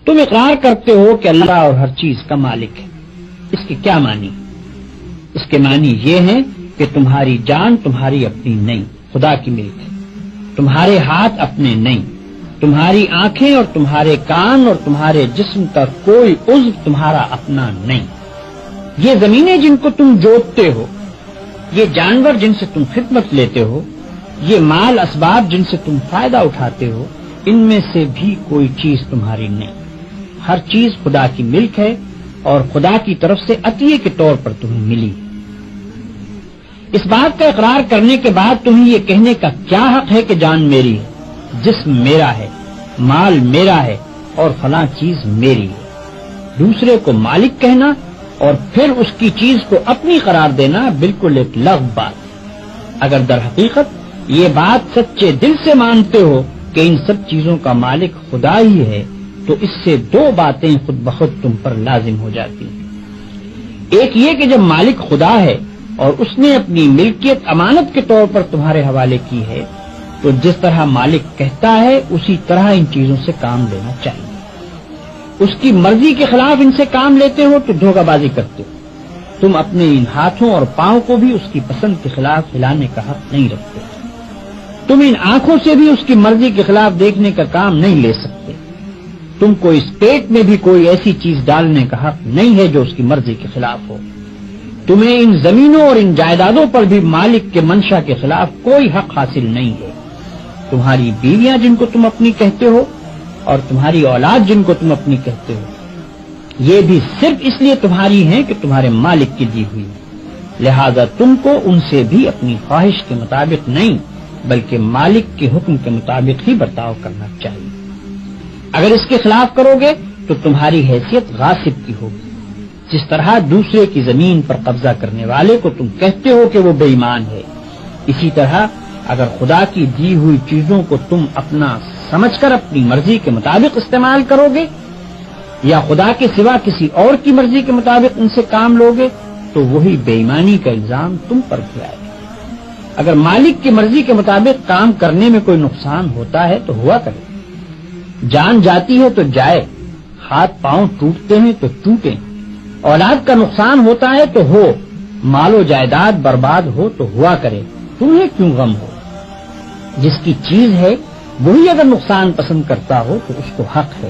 تم اقرار کرتے ہو کہ اللہ اور ہر چیز کا مالک ہے، اس کے کیا معنی؟ اس کے معنی یہ ہیں کہ تمہاری جان تمہاری اپنی نہیں، خدا کی ملک ہے، تمہارے ہاتھ اپنے نہیں، تمہاری آنکھیں اور تمہارے کان اور تمہارے جسم کا کوئی عضو تمہارا اپنا نہیں، یہ زمینیں جن کو تم جوتتے ہو، یہ جانور جن سے تم خدمت لیتے ہو، یہ مال اسباب جن سے تم فائدہ اٹھاتے ہو، ان میں سے بھی کوئی چیز تمہاری نہیں، ہر چیز خدا کی ملک ہے اور خدا کی طرف سے عطیے کے طور پر تمہیں ملی۔ اس بات کا اقرار کرنے کے بعد تمہیں یہ کہنے کا کیا حق ہے کہ جان میری ہے، جسم میرا ہے، مال میرا ہے اور فلاں چیز میری ہے؟ دوسرے کو مالک کہنا اور پھر اس کی چیز کو اپنی قرار دینا بالکل ایک لغو بات ہے۔ اگر در حقیقت یہ بات سچے دل سے مانتے ہو کہ ان سب چیزوں کا مالک خدا ہی ہے تو اس سے دو باتیں خود بخود تم پر لازم ہو جاتی ہیں۔ ایک یہ کہ جب مالک خدا ہے اور اس نے اپنی ملکیت امانت کے طور پر تمہارے حوالے کی ہے تو جس طرح مالک کہتا ہے اسی طرح ان چیزوں سے کام لینا چاہیے۔ اس کی مرضی کے خلاف ان سے کام لیتے ہو تو دھوکہ بازی کرتے ہو۔ تم اپنے ان ہاتھوں اور پاؤں کو بھی اس کی پسند کے خلاف ہلانے کا حق نہیں رکھتے، تم ان آنکھوں سے بھی اس کی مرضی کے خلاف دیکھنے کا کام نہیں لے سکتے، تم کو اس پیٹ میں بھی کوئی ایسی چیز ڈالنے کا حق نہیں ہے جو اس کی مرضی کے خلاف ہو، تمہیں ان زمینوں اور ان جائیدادوں پر بھی مالک کے منشا کے خلاف کوئی حق حاصل نہیں ہے۔ تمہاری بیویاں جن کو تم اپنی کہتے ہو اور تمہاری اولاد جن کو تم اپنی کہتے ہو، یہ بھی صرف اس لیے تمہاری ہیں کہ تمہارے مالک کی دی ہوئی، لہذا تم کو ان سے بھی اپنی خواہش کے مطابق نہیں بلکہ مالک کے حکم کے مطابق ہی برتاؤ کرنا چاہیے۔ اگر اس کے خلاف کرو گے تو تمہاری حیثیت غاصب کی ہوگی، جس طرح دوسرے کی زمین پر قبضہ کرنے والے کو تم کہتے ہو کہ وہ بے ایمان ہے، اسی طرح اگر خدا کی دی ہوئی چیزوں کو تم اپنا سمجھ کر اپنی مرضی کے مطابق استعمال کرو گے یا خدا کے سوا کسی اور کی مرضی کے مطابق ان سے کام لوگے تو وہی بے ایمانی کا الزام تم پر بھی آئے گا۔ اگر مالک کی مرضی کے مطابق کام کرنے میں کوئی نقصان ہوتا ہے تو ہوا کرے، جان جاتی ہے تو جائے، ہاتھ پاؤں ٹوٹتے ہیں تو ٹوٹیں، اولاد کا نقصان ہوتا ہے تو ہو، مال و جائیداد برباد ہو تو ہوا کرے، تمہیں کیوں غم ہو؟ جس کی چیز ہے وہی اگر نقصان پسند کرتا ہو تو اس کو حق ہے